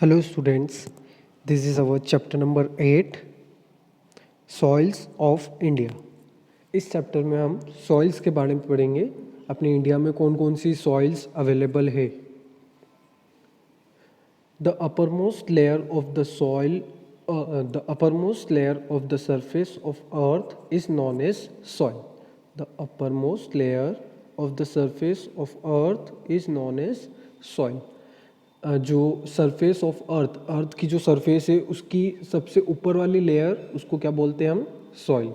Hello students, this is our chapter number 8 Soils of India। इस chapter में हम soils के बारे में पढ़ेंगे। अपने इंडिया में कौन कौन सी सॉइल्स अवेलेबल है। The uppermost layer of the soil the uppermost layer of the surface of earth is known as soil. The uppermost layer of the surface of earth is known as soil. जो surface of earth की जो surface है उसकी सबसे ऊपर वाली layer उसको क्या बोलते हैं हम? Soil.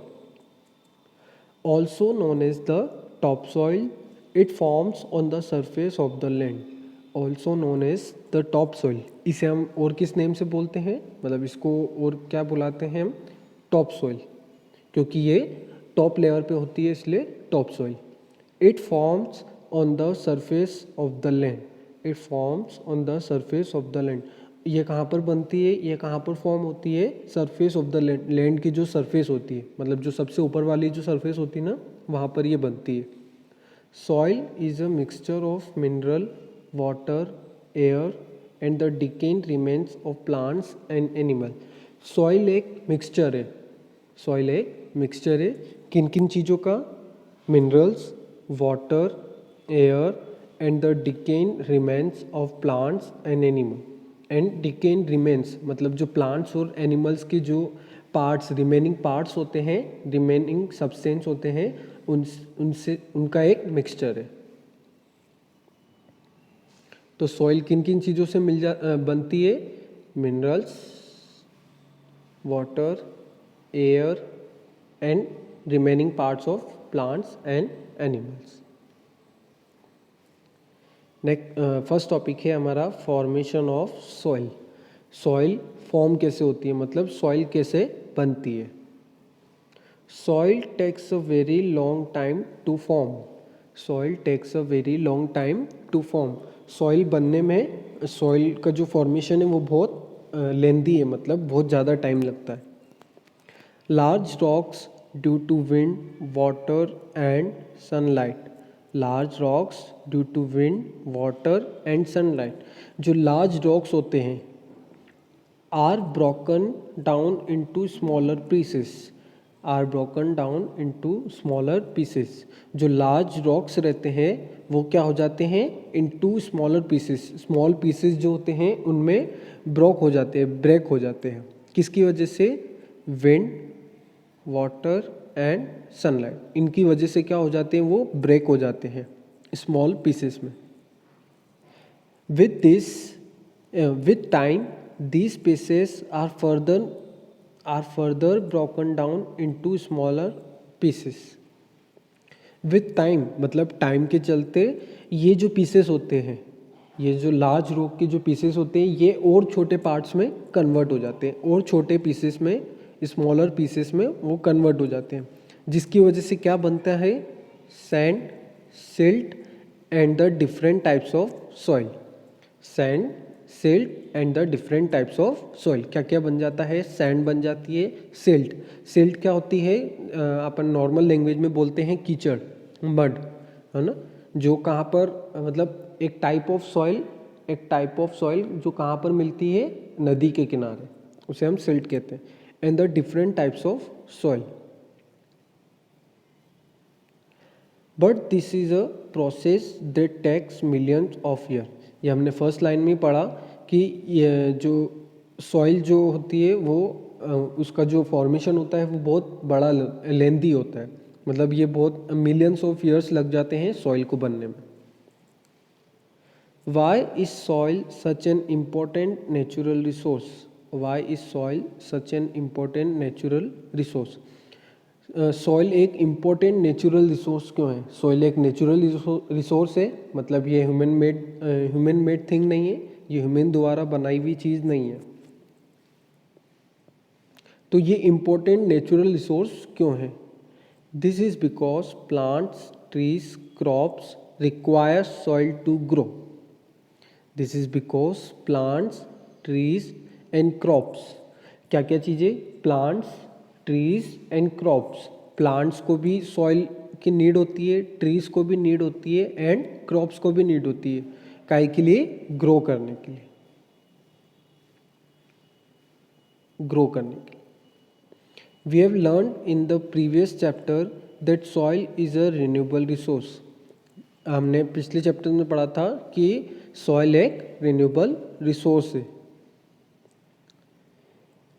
Also known as the top soil, it forms on the surface of the land. Also known as the top soil, इसे हम और किस नेम से बोलते हैं, मतलब इसको और क्या बुलाते हैं हम? टॉप सॉइल, क्योंकि ये टॉप लेयर पे होती है इसलिए top soil. It forms on the surface of the land, it forms on the surface of the land. ये कहाँ पर बनती है, ये कहाँ पर फॉर्म होती है? Surface of the land, land की जो सरफेस होती है, मतलब जो सबसे ऊपर वाली जो सरफेस होती है ना, वहाँ पर ये बनती है। Soil is a mixture of mineral, water, air and the decaying remains of plants and animal. Soil एक मिक्सचर है, सॉइल एक मिक्सचर है किन किन चीज़ों का? Minerals, water, air and the decaying remains of plants and animal. And decaying remains मतलब जो प्लांट्स और एनिमल्स के जो पार्ट्स, रिमेनिंग पार्ट्स होते हैं, रिमेनिंग सब्सटेंस होते हैं, उनसे उनका एक मिक्सचर है। तो सॉइल किन किन चीज़ों से बनती है? Minerals, water, air and remaining parts of plants and animals. Next first topic है हमारा formation of soil. Soil form कैसे होती है, मतलब सॉइल कैसे बनती है। Soil takes a very long time to form, soil takes a very long time to form. Soil बनने में, सॉइल का जो फॉर्मेशन है वो बहुत लेंदी है, मतलब बहुत ज़्यादा टाइम लगता है। Large rocks due to wind, water and sunlight, large rocks due to wind, water and sunlight. जो लार्ज रॉक्स होते हैं are broken down into smaller pieces, are broken down into smaller pieces. जो large rocks रहते हैं वो क्या हो जाते हैं? Into smaller pieces, small pieces जो होते हैं उनमें ब्रोक हो जाते हैं, ब्रेक हो जाते हैं। किसकी वजह से? विंड, वाटर एंड सनलाइट, इनकी वजह से क्या हो जाते हैं? वो ब्रेक हो जाते हैं स्मॉल पीसेस में। With this with time these pieces are further broken down into smaller pieces. with time मतलब टाइम के चलते ये जो पीसेस होते हैं, ये जो लार्ज रॉक के जो पीसेस होते हैं, ये और छोटे पार्ट्स में कन्वर्ट हो जाते हैं, और छोटे पीसेस में, स्मॉलर पीसेस में वो कन्वर्ट हो जाते हैं, जिसकी वजह से क्या बनता है? Sand, silt and the different types of soil. Sand, silt and the different types of soil. क्या क्या बन जाता है? सैंड बन जाती है, सिल्ट, सिल्ट क्या होती है? अपन नॉर्मल लैंग्वेज में बोलते हैं कीचड़, मड, है ना, जो कहाँ पर मतलब एक टाइप ऑफ सॉइल, एक टाइप ऑफ सॉइल जो कहाँ पर मिलती है? नदी के किनारे, उसे हम सिल्ट कहते हैं। And the different types of soil. But this is a process that takes millions of year. ये हमने फर्स्ट लाइन में पढ़ा कि ये जो सॉइल जो होती है वो उसका जो फॉर्मेशन होता है वो बहुत बड़ा लेंदी होता है, मतलब ये बहुत मिलियंस ऑफ ईयर्स लग जाते हैं सॉइल को बनने में। Why is soil such an important natural resource, why is soil such an important natural resource. Soil एक इम्पोर्टेंट नेचुरल रिसोर्स क्यों है? सॉइल एक नेचुरल रिसोर्स है, मतलब ये ह्यूमन मेड थिंग नहीं है, ये ह्यूमन द्वारा बनाई हुई चीज़ नहीं है। तो ये इम्पोर्टेंट नेचुरल रिसोर्स क्यों है? This is because plants, trees, crops require soil to grow. This is because plants, trees and crops, क्या क्या चीज़ें? Plants, trees and crops. Plants को भी सॉइल की नीड होती है, ट्रीज को भी नीड होती है एंड क्रॉप्स को भी नीड होती है, काहे के लिए? ग्रो करने के लिए। ग्रो करने के लिए. We have learn in the previous chapter that soil is a renewable resource. हमने पिछले चैप्टर में पढ़ा था कि सॉइल एक रिन्यूएबल रिसोर्स है.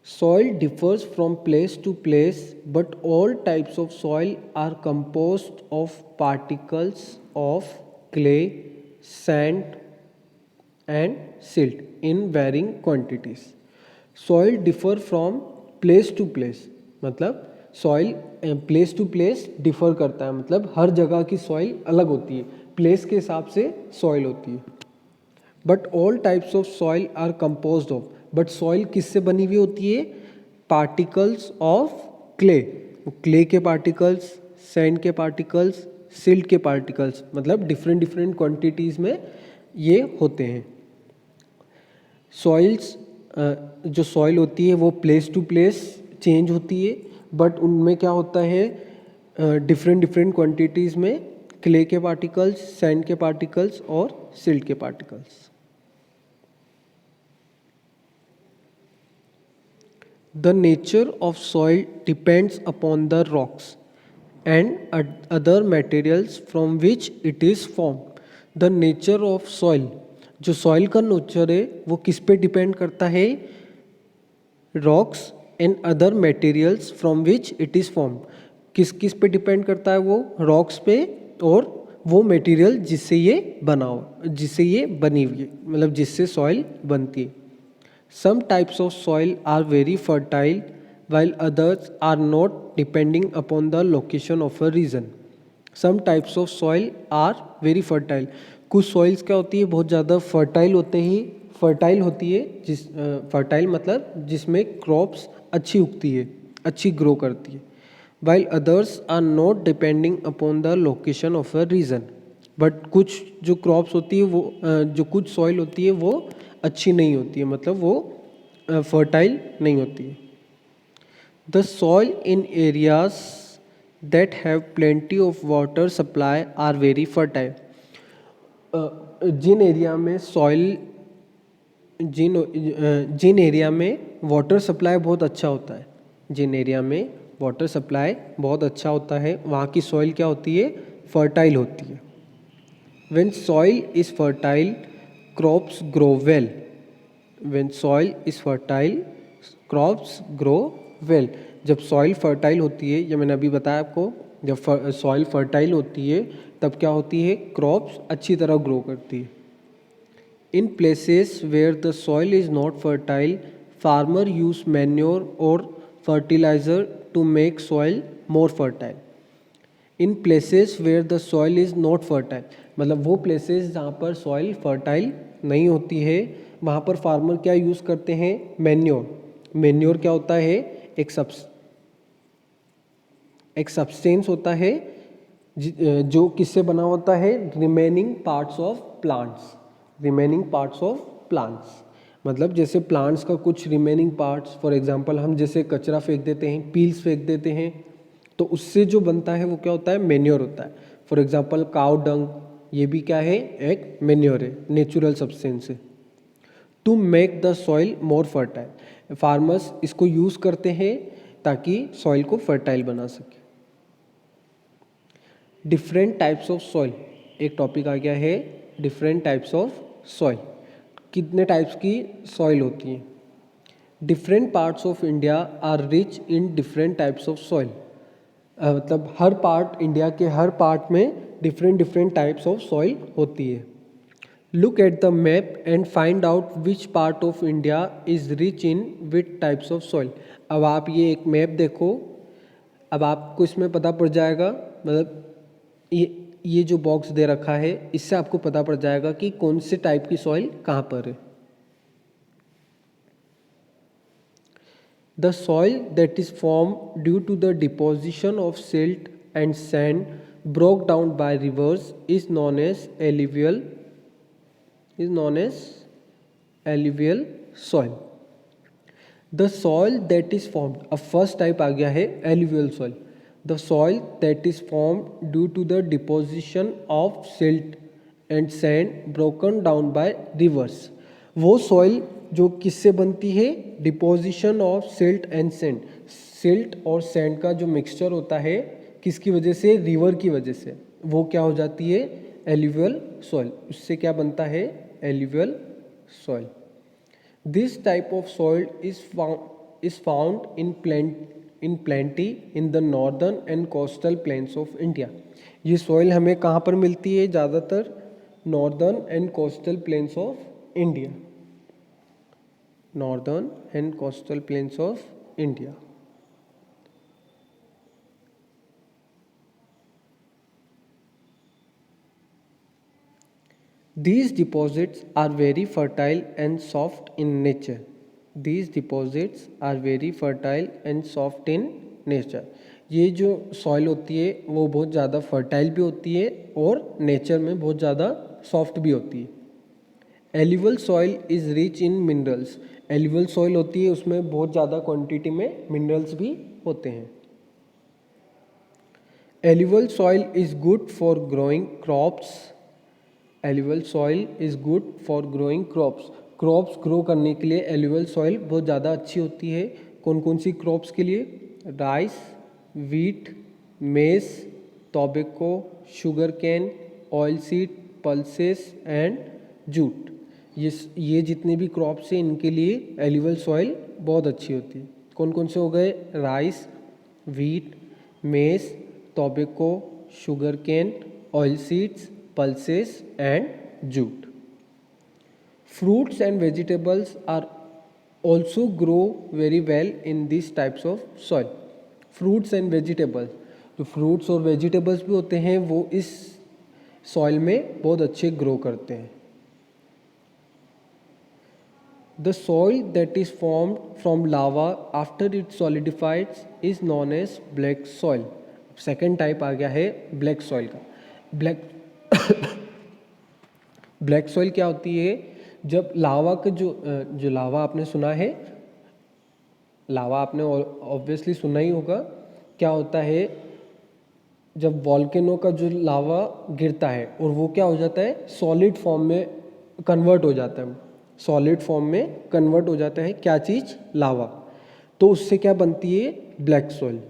Soil differs from place to place, but all types of soil are composed of particles of clay, sand, and silt in varying quantities. Soil differ from place to place, मतलब soil place to place differ करता है, मतलब हर जगह की soil अलग होती है, place के हिसाब से सॉइल होती है. But all types of soil are composed of, but soil किससे बनी हुई होती है? Particles of clay. क्ले के पार्टिकल्स, सैंड के पार्टिकल्स, सिल्ट के पार्टिकल्स, मतलब डिफरेंट डिफरेंट क्वांटिटीज़ में ये होते हैं. सॉइल्स जो सॉइल होती है वो प्लेस टू प्लेस चेंज होती है, बट उनमें क्या होता है, डिफरेंट डिफरेंट क्वांटिटीज़ में क्ले के पार्टिकल्स, सैंड के पार्टिकल्स और सिल्ट के particles. The nature of soil depends upon the rocks and other materials from which it is formed. The nature of soil, जो सॉइल का नेचर है वो किस पे डिपेंड करता है? Rocks and other materials from which it is formed. किस किस पे डिपेंड करता है वो? रॉक्स पे और वो मटेरियल जिससे ये बना हो, जिससे ये बनी हुई है, मतलब जिससे सॉइल बनती है. Some types of soil are very fertile while others are not, depending upon the location of a region. Some types of soil are very fertile. कुछ सॉइल्स क्या होती है, बहुत ज़्यादा फर्टाइल होती है, जिस फर्टाइल मतलब जिसमें क्रॉप्स अच्छी उगती है, अच्छी ग्रो करती है. While others are not, depending upon the location of a region. But कुछ जो क्रॉप्स होती है वो जो कुछ सॉइल होती है वो अच्छी नहीं होती है, मतलब वो फर्टाइल नहीं होती है. The soil in areas that have plenty of water supply are very fertile. जिन एरिया में सॉइल जिन एरिया में वाटर सप्लाई बहुत अच्छा होता है, जिन एरिया में वाटर सप्लाई बहुत अच्छा होता है वहाँ की सॉइल क्या होती है? फर्टाइल होती है. When soil is fertile, crops grow well. When soil is fertile, crops grow well. जब सॉइल फर्टाइल होती है, या मैंने अभी बताया आपको, जब सॉइल फर्टाइल होती है तब क्या होती है? क्रॉप्स अच्छी तरह ग्रो करती है. In places where the soil is not fertile, farmer use manure or fertilizer to make soil more fertile. In places where the soil is not fertile, मतलब वो प्लेसेस जहाँ पर सॉइल फर्टाइल नहीं होती है वहाँ पर फार्मर क्या यूज़ करते हैं? मैन्योर. मैन्योर क्या होता है? एक सब्सटेंस होता है जो किससे बना होता है? Remaining parts of plants. Remaining parts of plants मतलब जैसे प्लांट्स का कुछ रिमेनिंग पार्ट्स, फॉर एग्जांपल हम जैसे कचरा फेंक देते हैं, पील्स फेंक देते हैं, तो उससे जो बनता है वो क्या होता है? मैन्योर होता है. फॉर एग्जांपल काउ डंग, ये भी क्या है? एक मैन्योर है, नेचुरल सब्सटेंस है. To make the soil more fertile, farmers इसको यूज़ करते हैं ताकि सॉइल को फर्टाइल बना सके. डिफरेंट टाइप्स ऑफ सॉइल, एक टॉपिक आ गया है डिफरेंट टाइप्स ऑफ सॉइल. कितने टाइप्स की सॉइल होती हैं? Different parts of India are rich in different types of soil. मतलब हर पार्ट, इंडिया के हर पार्ट में different different types of soil होती है. Look at the map and find out which part of India is rich in which types of soil. अब आप ये एक मैप देखो, अब आपको इसमें पता पड़ जाएगा, मतलब ये जो बॉक्स दे रखा है इससे आपको पता पड़ जाएगा कि कौन से टाइप की सॉइल कहाँ पर है. The soil that is formed due to the deposition of silt and sand broke down by rivers is known as alluvial soil. The soil that is formed, अब फर्स्ट टाइप आ गया है alluvial soil. The soil that is formed due to the deposition of silt and sand broken down by rivers. वो soil जो किससे बनती है, deposition of silt and sand, silt और sand का जो मिक्सचर होता है किसकी वजह से, रिवर की वजह से, वो क्या हो जाती है, एल्यूवियल सॉइल, उससे क्या बनता है, alluvial soil. This type of soil is found in plenty in the northern and coastal planes of India. ये सॉइल हमें कहाँ पर मिलती है, ज़्यादातर northern and coastal planes of India, northern and coastal planes of India. These deposits are very fertile and soft in nature. These deposits are very fertile and soft in nature. ये जो soil होती है वो बहुत ज़्यादा fertile भी होती है और नेचर में बहुत ज़्यादा सॉफ्ट भी होती है। Alluvial soil is rich in minerals. Alluvial soil होती है उसमें बहुत ज़्यादा क्वांटिटी में मिनरल्स भी होते हैं। Alluvial soil is good for growing crops. Alluvial soil is good for growing crops. Crops grow करने के लिए एल्यूवियल सॉइल बहुत ज़्यादा अच्छी होती है। कौन कौन सी क्रॉप्स के लिए, राइस, वीट, मेज, tobacco, sugar cane, oil seed, pulses and jute. ये जितने भी क्रॉप्स हैं इनके लिए एल्यूवियल सॉइल बहुत अच्छी होती है। कौन कौन से हो गए, राइस, वीट, मेज, tobacco, sugar cane, oil seeds, pulses and jute. Fruits and vegetables are also grow very well in these types of soil. Fruits and vegetables, जो fruits और vegetables भी होते हैं वो इस soil में बहुत अच्छे grow करते हैं। The soil that is formed from lava after it solidifies is known as black soil. Second type आ गया है black soil का। ब्लैक सॉइल क्या होती है, जब लावा का जो लावा आपने सुना है, लावा आपने ऑब्वियसली सुना ही होगा, क्या होता है जब वॉल्केनो का जो लावा गिरता है और वो क्या हो जाता है, सॉलिड फॉर्म में कन्वर्ट हो जाता है, सॉलिड फॉर्म में कन्वर्ट हो जाता है क्या चीज़, लावा। तो उससे क्या बनती है, black soil.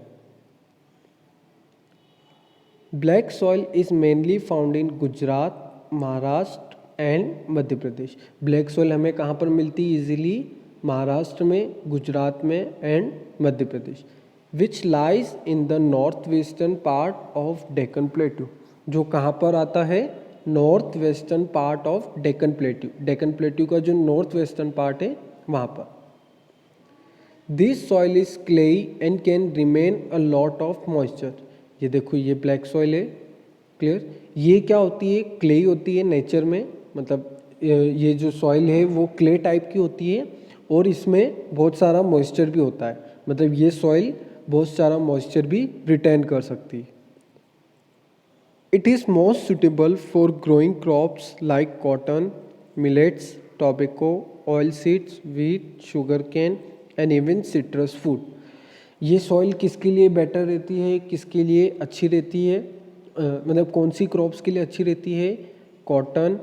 Black soil is mainly found in Gujarat, Maharashtra and Madhya Pradesh. Black soil हमें कहाँ पर मिलती है इजीली, महाराष्ट्र में, गुजरात में and Madhya Pradesh. Which lies in the north western part of Deccan plateau. जो कहाँ पर आता है, north western part of Deccan plateau. Deccan plateau का जो नॉर्थ वेस्टर्न पार्ट है वहाँ पर। This soil is clayey and can remain a lot of moisture. ये देखो ये ब्लैक सॉइल है, क्लियर। ये क्या होती है, क्ले होती है नेचर में, मतलब ये जो सॉइल है वो क्ले टाइप की होती है और इसमें बहुत सारा मॉइस्चर भी होता है, मतलब ये सॉइल बहुत सारा मॉइस्चर भी रिटेन कर सकती है। It is most suitable for growing crops like cotton, millets, tobacco, oil seeds, wheat, sugar cane and even citrus food. ये सॉइल किसके लिए बेटर रहती है, किसके लिए अच्छी रहती है, मतलब कौन सी क्रॉप्स के लिए अच्छी रहती है, cotton,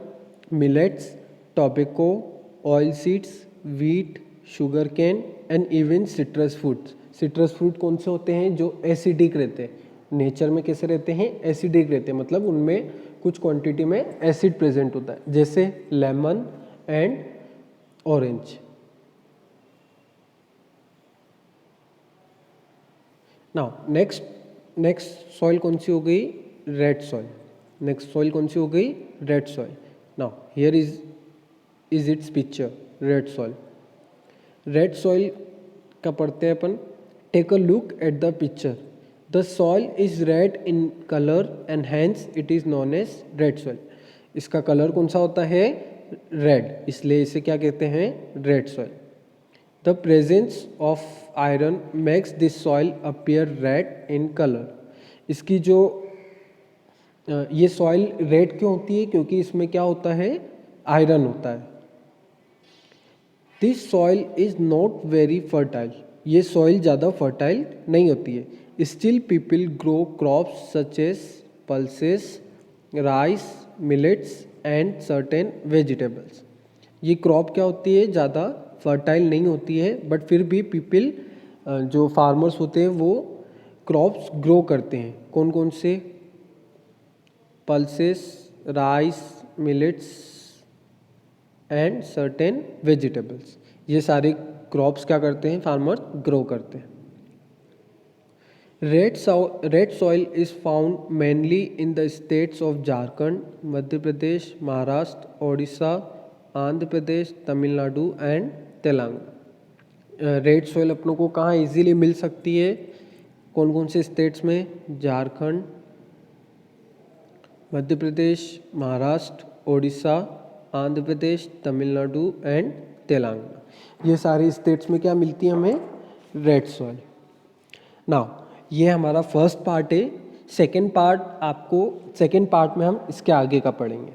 millets, tobacco, oil seeds, wheat, sugar cane and even citrus fruits. Citrus fruit कौन से होते हैं, जो एसिडिक रहते हैं, नेचर में कैसे रहते हैं, एसिडिक रहते हैं, मतलब उनमें कुछ क्वांटिटी में एसिड प्रेजेंट होता है, जैसे lemon and orange. Now next soil कौन सी हो गई, रेड सॉइल। नेक्स्ट सॉइल कौन सी हो गई, red soil. Now here is its picture, red soil. Red soil का पढ़ते हैं अपन। Take a look at the picture. The soil is red in colour and hence it is known as red soil. इसका colour कौन सा होता है, red, इसलिए इसे क्या कहते हैं, red soil. The presence of iron makes this soil appear red in colour. इसकी जो ये सॉइल रेड क्यों होती है, क्योंकि इसमें क्या होता है, आयरन होता है। This soil is not very fertile. ये सॉइल ज़्यादा फर्टाइल नहीं होती है। Still people grow crops such as pulses, rice, millets and certain vegetables. ये क्रॉप क्या होती है, ज़्यादा फर्टाइल नहीं होती है, बट फिर भी पीपल जो फार्मर्स होते हैं वो क्रॉप्स ग्रो करते हैं। कौन कौन से? Pulses, rice, millets and certain vegetables. ये सारे क्रॉप्स क्या करते हैं, फार्मर ग्रो करते हैं। Red soil is found mainly in the states of Jharkhand, Madhya Pradesh, Maharashtra, Odisha, Andhra Pradesh, Tamil Nadu and Telangana. Red soil अपनों को कहाँ इजीली मिल सकती है? कौन कौन से स्टेट्स में? झारखंड, मध्य प्रदेश, महाराष्ट्र, ओडिशा, आंध्र प्रदेश, तमिलनाडु एंड तेलंगाना। ये सारे स्टेट्स में क्या मिलती है हमें? Red soil. नाउ ये हमारा फर्स्ट पार्ट है। सेकेंड पार्ट में हम इसके आगे का पढ़ेंगे।